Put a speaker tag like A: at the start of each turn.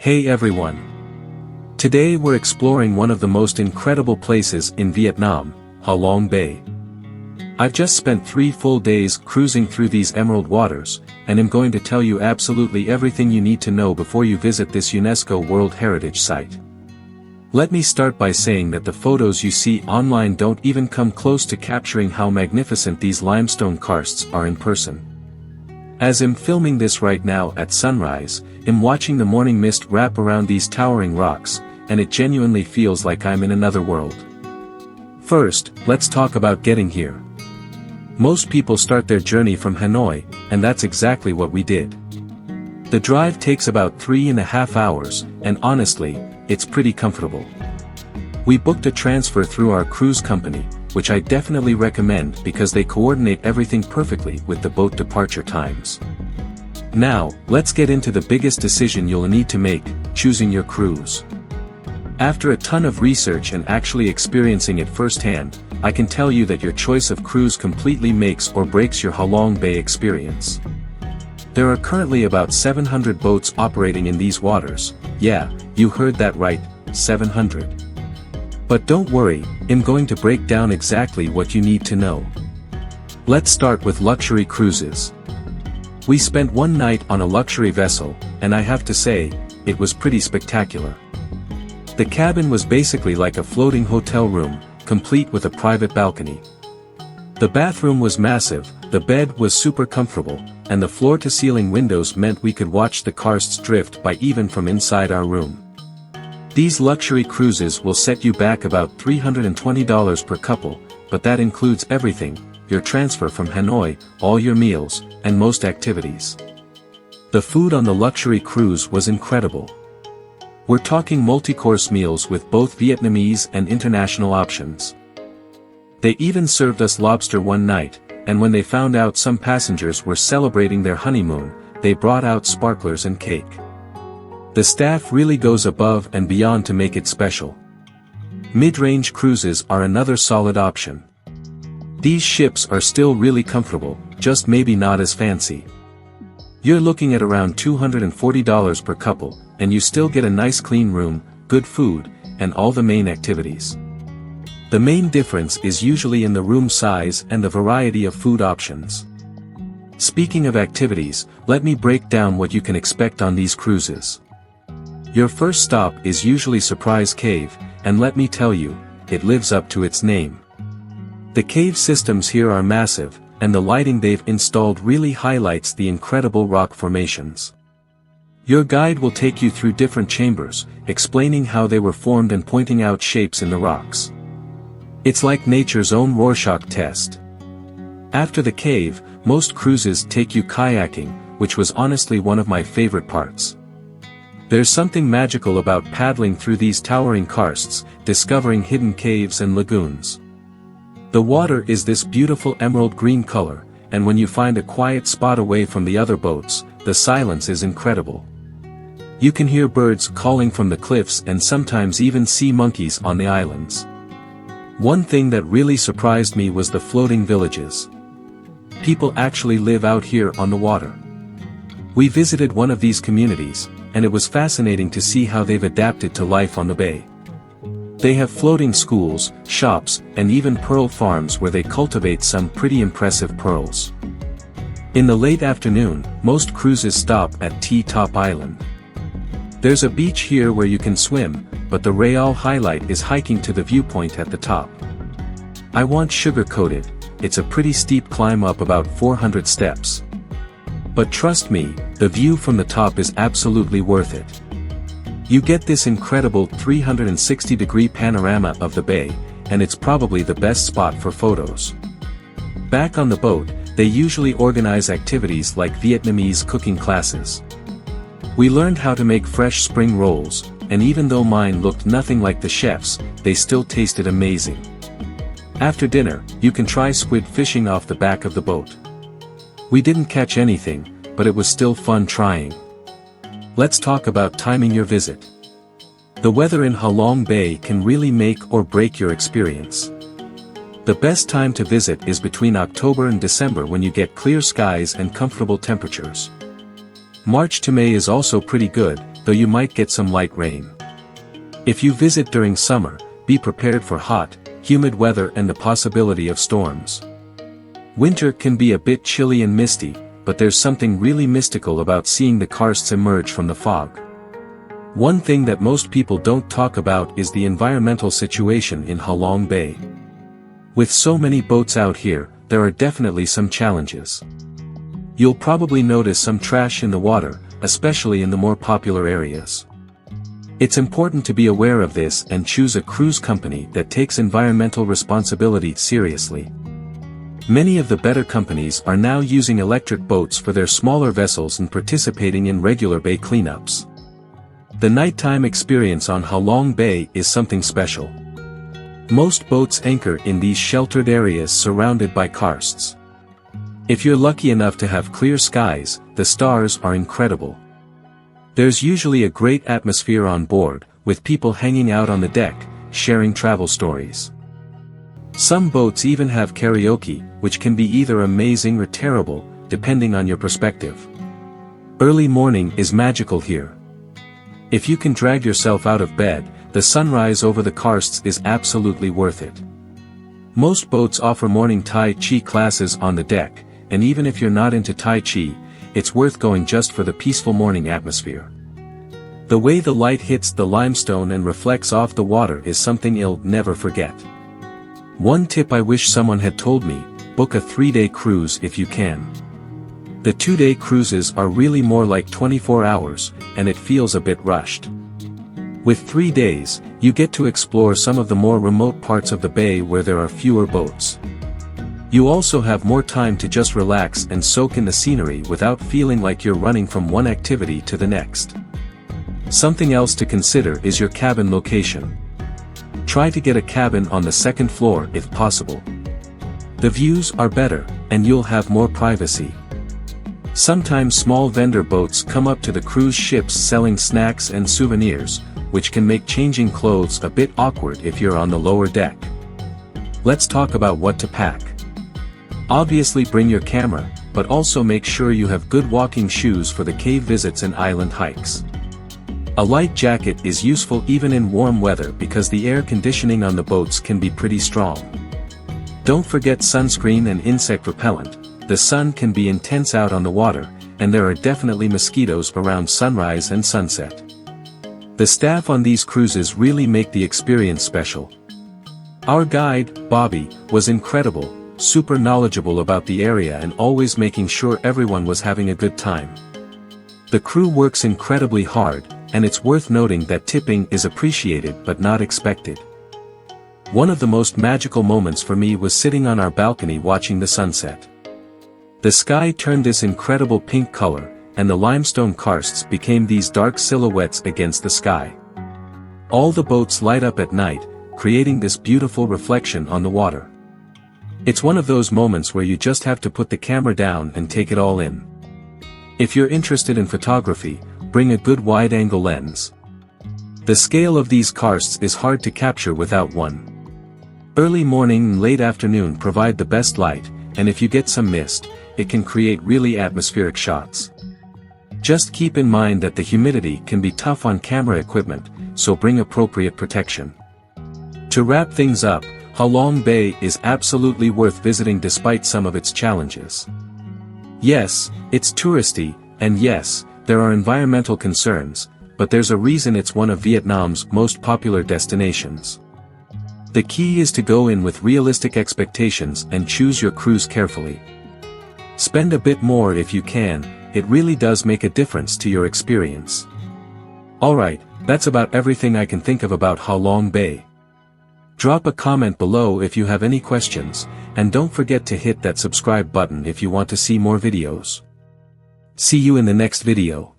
A: Hey everyone! Today we're exploring one of the most incredible places in Vietnam, Ha Long Bay. I've just spent 3 full days cruising through these emerald waters, and am going to tell you absolutely everything you need to know before you visit this UNESCO World Heritage Site. Let me start by saying that the photos you see online don't even come close to capturing how magnificent these limestone karsts are in person. As I'm filming this right now at sunrise, I'm watching the morning mist wrap around these towering rocks, and it genuinely feels like I'm in another world. First, let's talk about getting here. Most people start their journey from Hanoi, and that's exactly what we did. The drive takes about 3.5 hours, and honestly, it's pretty comfortable. We booked a transfer through our cruise company, which I definitely recommend because they coordinate everything perfectly with the boat departure times. Now, let's get into the biggest decision you'll need to make, choosing your cruise. After a ton of research and actually experiencing it firsthand, I can tell you that your choice of cruise completely makes or breaks your Ha Long Bay experience. There are currently about 700 boats operating in these waters. Yeah, you heard that right, 700. But don't worry, I'm going to break down exactly what you need to know. Let's start with luxury cruises. We spent one night on a luxury vessel, and I have to say, it was pretty spectacular. The cabin was basically like a floating hotel room, complete with a private balcony. The bathroom was massive, the bed was super comfortable, and the floor-to-ceiling windows meant we could watch the karsts drift by even from inside our room. These luxury cruises will set you back about $320 per couple, but that includes everything, your transfer from Hanoi, all your meals, and most activities. The food on the luxury cruise was incredible. We're talking multi-course meals with both Vietnamese and international options. They even served us lobster one night, and when they found out some passengers were celebrating their honeymoon, they brought out sparklers and cake. The staff really goes above and beyond to make it special. Mid-range cruises are another solid option. These ships are still really comfortable, just maybe not as fancy. You're looking at around $240 per couple, and you still get a nice clean room, good food, and all the main activities. The main difference is usually in the room size and the variety of food options. Speaking of activities, let me break down what you can expect on these cruises. Your first stop is usually Surprise Cave, and let me tell you, it lives up to its name. The cave systems here are massive, and the lighting they've installed really highlights the incredible rock formations. Your guide will take you through different chambers, explaining how they were formed and pointing out shapes in the rocks. It's like nature's own Rorschach test. After the cave, most cruises take you kayaking, which was honestly one of my favorite parts. There's something magical about paddling through these towering karsts, discovering hidden caves and lagoons. The water is this beautiful emerald green color, and when you find a quiet spot away from the other boats, the silence is incredible. You can hear birds calling from the cliffs and sometimes even see monkeys on the islands. One thing that really surprised me was the floating villages. People actually live out here on the water. We visited one of these communities, and it was fascinating to see how they've adapted to life on the bay. They have floating schools, shops, and even pearl farms where they cultivate some pretty impressive pearls. In the late afternoon, most cruises stop at T-Top Island. There's a beach here where you can swim, but the real highlight is hiking to the viewpoint at the top. I won't sugarcoat it, it's a pretty steep climb up about 400 steps. But trust me, the view from the top is absolutely worth it. You get this incredible 360-degree panorama of the bay, and it's probably the best spot for photos. Back on the boat, they usually organize activities like Vietnamese cooking classes. We learned how to make fresh spring rolls, and even though mine looked nothing like the chef's, they still tasted amazing. After dinner, you can try squid fishing off the back of the boat. We didn't catch anything, but it was still fun trying. Let's talk about timing your visit. The weather in Ha Long Bay can really make or break your experience. The best time to visit is between October and December when you get clear skies and comfortable temperatures. March to May is also pretty good, though you might get some light rain. If you visit during summer, be prepared for hot, humid weather and the possibility of storms. Winter can be a bit chilly and misty, but there's something really mystical about seeing the karsts emerge from the fog. One thing that most people don't talk about is the environmental situation in Ha Long Bay. With so many boats out here, there are definitely some challenges. You'll probably notice some trash in the water, especially in the more popular areas. It's important to be aware of this and choose a cruise company that takes environmental responsibility seriously. Many of the better companies are now using electric boats for their smaller vessels and participating in regular bay cleanups. The nighttime experience on Ha Long Bay is something special. Most boats anchor in these sheltered areas surrounded by karsts. If you're lucky enough to have clear skies, the stars are incredible. There's usually a great atmosphere on board, with people hanging out on the deck, sharing travel stories. Some boats even have karaoke, which can be either amazing or terrible, depending on your perspective. Early morning is magical here. If you can drag yourself out of bed, the sunrise over the karsts is absolutely worth it. Most boats offer morning Tai Chi classes on the deck, and even if you're not into Tai Chi, it's worth going just for the peaceful morning atmosphere. The way the light hits the limestone and reflects off the water is something you'll never forget. One tip I wish someone had told me: book a 3-day cruise if you can. The 2-day cruises are really more like 24 hours, and it feels a bit rushed. With 3 days, you get to explore some of the more remote parts of the bay where there are fewer boats. You also have more time to just relax and soak in the scenery without feeling like you're running from one activity to the next. Something else to consider is your cabin location. Try to get a cabin on the second floor if possible. The views are better, and you'll have more privacy. Sometimes small vendor boats come up to the cruise ships selling snacks and souvenirs, which can make changing clothes a bit awkward if you're on the lower deck. Let's talk about what to pack. Obviously bring your camera, but also make sure you have good walking shoes for the cave visits and island hikes. A light jacket is useful even in warm weather because the air conditioning on the boats can be pretty strong. Don't forget sunscreen and insect repellent. The sun can be intense out on the water, and there are definitely mosquitoes around sunrise and sunset. The staff on these cruises really make the experience special. Our guide, Bobby, was incredible, super knowledgeable about the area and always making sure everyone was having a good time. The crew works incredibly hard, and it's worth noting that tipping is appreciated but not expected. One of the most magical moments for me was sitting on our balcony watching the sunset. The sky turned this incredible pink color, and the limestone karsts became these dark silhouettes against the sky. All the boats light up at night, creating this beautiful reflection on the water. It's one of those moments where you just have to put the camera down and take it all in. If you're interested in photography, bring a good wide-angle lens. The scale of these karsts is hard to capture without one. Early morning and late afternoon provide the best light, and if you get some mist, it can create really atmospheric shots. Just keep in mind that the humidity can be tough on camera equipment, so bring appropriate protection. To wrap things up, Ha Long Bay is absolutely worth visiting despite some of its challenges. Yes, it's touristy, and yes, there are environmental concerns, but there's a reason it's one of Vietnam's most popular destinations. The key is to go in with realistic expectations and choose your cruise carefully. Spend a bit more if you can, it really does make a difference to your experience. Alright, that's about everything I can think of about Ha Long Bay. Drop a comment below if you have any questions, and don't forget to hit that subscribe button if you want to see more videos. See you in the next video.